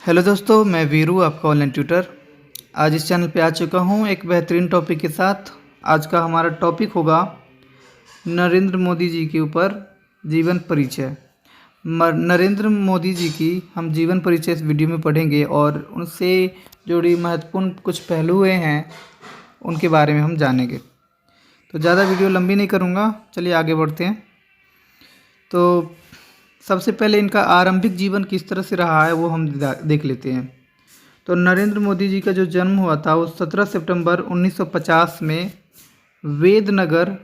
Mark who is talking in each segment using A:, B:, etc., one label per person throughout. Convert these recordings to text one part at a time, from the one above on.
A: Hello दोस्तों, मैं वीरू आपका ऑनलाइन ट्यूटर। आज इस चैनल पे आ चुका हूँ एक बेहतरीन टॉपिक के साथ। आज का हमारा टॉपिक होगा नरेंद्र मोदी जी के ऊपर जीवन परिचय। नरेंद्र मोदी जी की हम जीवन परिचय इस वीडियो में पढ़ेंगे और उनसे जुड़ी महत्वपूर्ण कुछ पहलू हुए हैं उनके बारे में हम जानेंगे। तो ज़्यादा वीडियो लंबी नहीं करूँगा, चलिए आगे बढ़ते हैं। तो सबसे पहले इनका आरंभिक जीवन किस तरह से रहा है वो हम देख लेते हैं। तो नरेंद्र मोदी जी का जो जन्म हुआ था वो 17 सितंबर 1950 में वेदनगर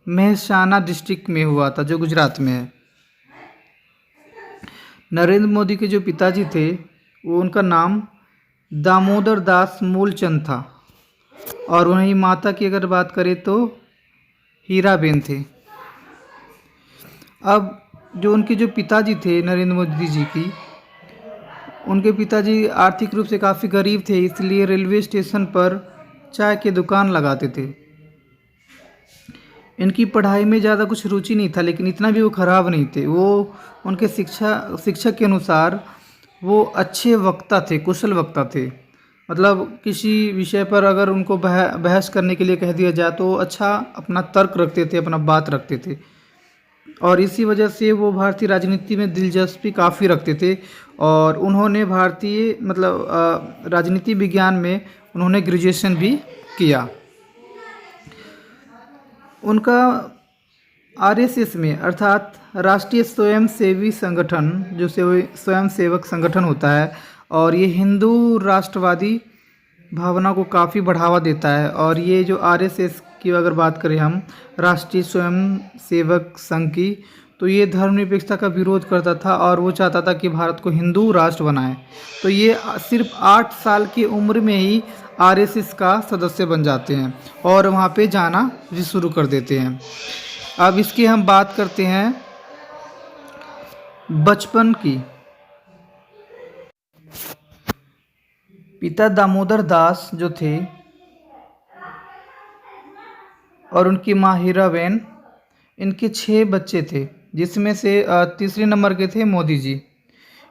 A: मेहसाना डिस्ट्रिक्ट में हुआ था, जो गुजरात में है। नरेंद्र मोदी के जो पिताजी थे वो उनका नाम दामोदर दास मूलचंद था और वहीं माता की अगर बात करें तो हीराबेन थे। अब जो उनके जो पिताजी थे नरेंद्र मोदी जी की, उनके पिताजी आर्थिक रूप से काफ़ी गरीब थे, इसलिए रेलवे स्टेशन पर चाय की दुकान लगाते थे। इनकी पढ़ाई में ज़्यादा कुछ रुचि नहीं था, लेकिन इतना भी वो ख़राब नहीं थे। वो उनके शिक्षक के अनुसार वो अच्छे वक्ता थे, कुशल वक्ता थे। मतलब किसी विषय पर अगर उनको बहस करने के लिए कह दिया जाए तो अच्छा अपना तर्क रखते थे, अपना बात रखते थे। और इसी वजह से वो भारतीय राजनीति में दिलचस्पी काफ़ी रखते थे और उन्होंने भारतीय राजनीति विज्ञान में उन्होंने ग्रेजुएशन भी किया। उनका आरएसएस में अर्थात राष्ट्रीय स्वयंसेवी संगठन, जो स्वयंसेवक संगठन होता है, और ये हिंदू राष्ट्रवादी भावना को काफ़ी बढ़ावा देता है। और ये जो आरएसएस की अगर बात करें हम, राष्ट्रीय स्वयंसेवक संघ की, तो ये धर्मनिरपेक्षता का विरोध करता था और वो चाहता था कि भारत को हिंदू राष्ट्र बनाए। तो ये सिर्फ 8 साल की उम्र में ही आरएसएस का सदस्य बन जाते हैं और वहाँ पे जाना भी शुरू कर देते हैं। अब इसकी हम बात करते हैं बचपन की। पिता दामोदर दास जो थे और उनकी माँ हीराबेन, इनके 6 बच्चे थे, जिसमें से तीसरे नंबर के थे मोदी जी।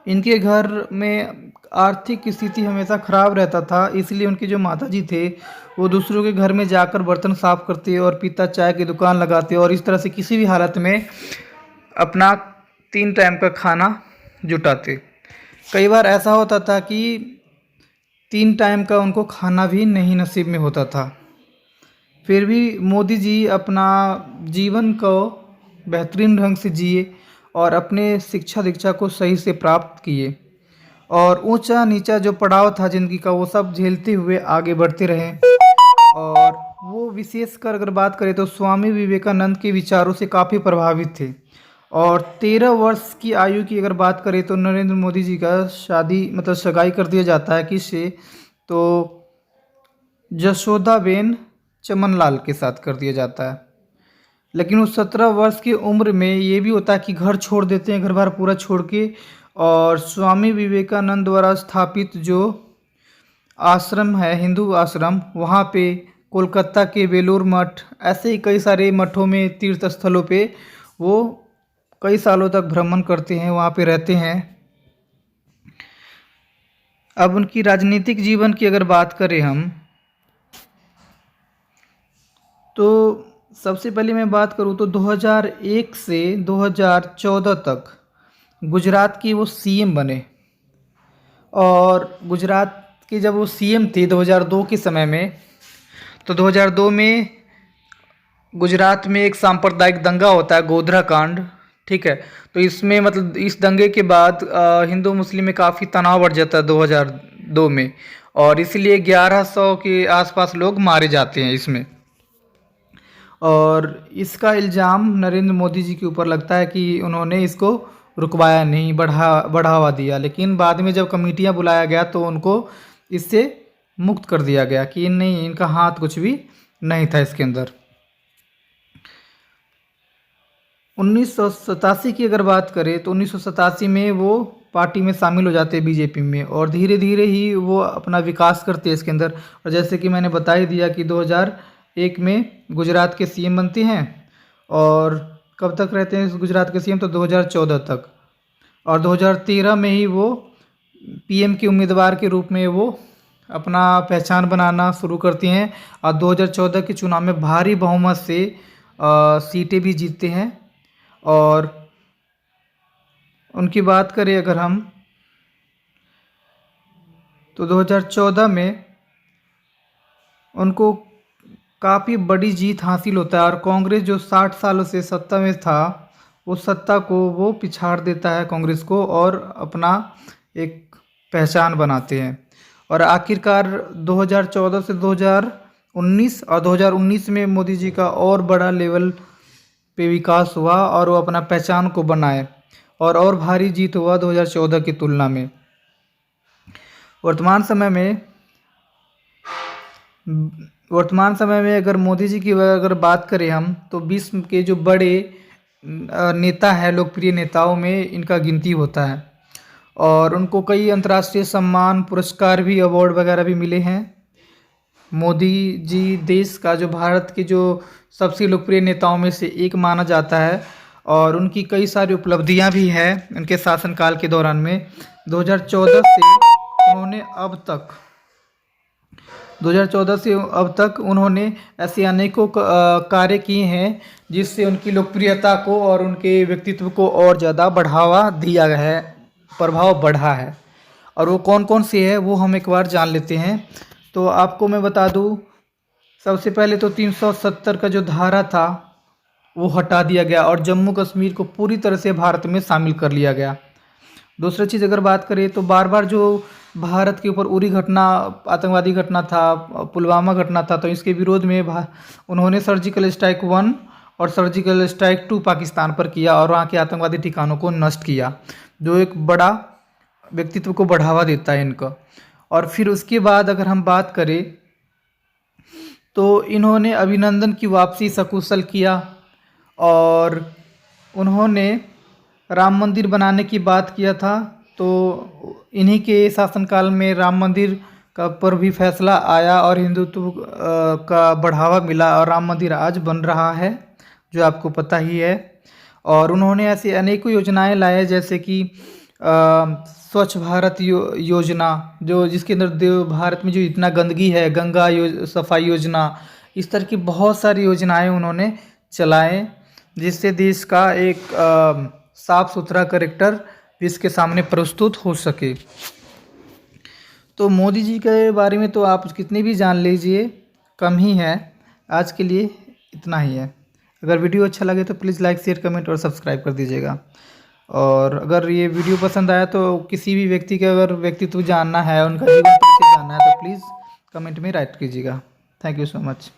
A: इनके घर में आर्थिक स्थिति हमेशा ख़राब रहता था, इसलिए उनके जो माताजी थे वो दूसरों के घर में जाकर बर्तन साफ़ करते और पिता चाय की दुकान लगाते और इस तरह से किसी भी हालत में अपना 3 टाइम का खाना जुटाते। कई बार ऐसा होता था कि 3 टाइम का उनको खाना भी नहीं नसीब में होता था, फिर भी मोदी जी अपना जीवन को बेहतरीन ढंग से जिए और अपने शिक्षा दीक्षा को सही से प्राप्त किए और ऊंचा नीचा जो पड़ाव था ज़िंदगी का वो सब झेलते हुए आगे बढ़ते रहे। और वो विशेषकर अगर बात करें तो स्वामी विवेकानंद के विचारों से काफ़ी प्रभावित थे। और 13 वर्ष की आयु की अगर बात करें तो नरेंद्र मोदी जी का सगाई कर दिया जाता है किससे, तो जशोदाबेन चमनलाल के साथ कर दिया जाता है। लेकिन उस 17 वर्ष की उम्र में ये भी होता है कि घर छोड़ देते हैं, घर बार पूरा छोड़ के, और स्वामी विवेकानंद द्वारा स्थापित जो आश्रम है, हिंदू आश्रम, वहाँ पे कोलकाता के बेलूर मठ, ऐसे ही कई सारे मठों में, तीर्थ स्थलों पे वो कई सालों तक भ्रमण करते हैं, वहाँ पे रहते हैं। अब उनकी राजनीतिक जीवन की अगर बात करें हम, तो सबसे पहले मैं बात करूँ तो 2001 से 2014 तक गुजरात की वो सीएम बने। और गुजरात के जब वो सीएम थे 2002 के समय में, तो 2002 में गुजरात में एक सांप्रदायिक दंगा होता है, गोधरा कांड, ठीक है। तो इसमें मतलब इस दंगे के बाद हिंदू मुस्लिम में काफ़ी तनाव बढ़ जाता है 2002 में, और इसलिए 1100 के आसपास लोग मारे जाते हैं इसमें। और इसका इल्ज़ाम नरेंद्र मोदी जी के ऊपर लगता है कि उन्होंने इसको रुकवाया नहीं, बढ़ावा दिया। लेकिन बाद में जब कमेटियां बुलाया गया तो उनको इससे मुक्त कर दिया गया कि नहीं, इनका हाथ कुछ भी नहीं था इसके अंदर। 1987 की अगर बात करें तो 1987 में वो पार्टी में शामिल हो जाते हैं, बीजेपी में, और धीरे धीरे ही वो अपना विकास करते हैं इसके अंदर। और जैसे कि मैंने बता ही दिया कि 2001 में गुजरात के सीएम बनते हैं, और कब तक रहते हैं गुजरात के सीएम, तो 2014 तक। और 2013 में ही वो पीएम के उम्मीदवार के रूप में वो अपना पहचान बनाना शुरू करती हैं और 2014 के चुनाव में भारी बहुमत से सीटें भी जीतते हैं। और उनकी बात करें अगर हम, तो 2014 में उनको काफ़ी बड़ी जीत हासिल होता है और कांग्रेस जो 60 सालों से सत्ता में था उस सत्ता को वो पिछाड़ देता है कांग्रेस को और अपना एक पहचान बनाते हैं। और आखिरकार 2014 से 2019 और 2019 में मोदी जी का और बड़ा लेवल पे विकास हुआ और वो अपना पहचान को बनाए और भारी जीत हुआ 2014 की तुलना में। वर्तमान समय में अगर मोदी जी की अगर बात करें हम, तो विश्व के जो बड़े नेता हैं, लोकप्रिय नेताओं में इनका गिनती होता है और उनको कई अंतर्राष्ट्रीय सम्मान, पुरस्कार भी, अवार्ड वगैरह भी मिले हैं। मोदी जी देश का जो भारत के जो सबसे लोकप्रिय नेताओं में से एक माना जाता है और उनकी कई सारी उपलब्धियां भी हैं उनके शासनकाल के दौरान में। 2014 से अब तक उन्होंने ऐसे अनेकों कार्य किए हैं जिससे उनकी लोकप्रियता को और उनके व्यक्तित्व को और ज़्यादा बढ़ावा दिया गया है, प्रभाव बढ़ा है। और वो कौन कौन से है वो हम एक बार जान लेते हैं। तो आपको मैं बता दूं, सबसे पहले तो 370 का जो धारा था वो हटा दिया गया और जम्मू कश्मीर को पूरी तरह से भारत में शामिल कर लिया गया। दूसरी चीज़ अगर बात करें तो बार बार जो भारत के ऊपर उरी घटना, आतंकवादी घटना था, पुलवामा घटना था, तो इसके विरोध में उन्होंने सर्जिकल स्ट्राइक 1 और सर्जिकल स्ट्राइक 2 पाकिस्तान पर किया और वहाँ के आतंकवादी ठिकानों को नष्ट किया, जो एक बड़ा व्यक्तित्व को बढ़ावा देता है इनका। और फिर उसके बाद अगर हम बात करें तो इन्होंने अभिनंदन की वापसी सकुशल किया और उन्होंने राम मंदिर बनाने की बात किया था। तो इन्हीं के शासनकाल में राम मंदिर का पर भी फैसला आया और हिंदुत्व का बढ़ावा मिला और राम मंदिर आज बन रहा है, जो आपको पता ही है। और उन्होंने ऐसी अनेकों योजनाएं लाए जैसे कि स्वच्छ भारत योजना, जो जिसके अंदर भारत में जो इतना गंदगी है, गंगा सफाई योजना, इस तरह की बहुत सारी योजनाएं उन्होंने चलाएं जिससे देश का एक साफ सुथरा कैरेक्टर विश्व के सामने प्रस्तुत हो सके। तो मोदी जी के बारे में तो आप कितने भी जान लीजिए कम ही है। आज के लिए इतना ही है। अगर वीडियो अच्छा लगे तो प्लीज़ लाइक, शेयर, कमेंट और सब्सक्राइब कर दीजिएगा। और अगर ये वीडियो पसंद आया तो किसी भी व्यक्ति का अगर व्यक्तित्व जानना है, उनका जीवन परिचय जानना है, तो प्लीज़ कमेंट में राइट कीजिएगा। Thank you so much.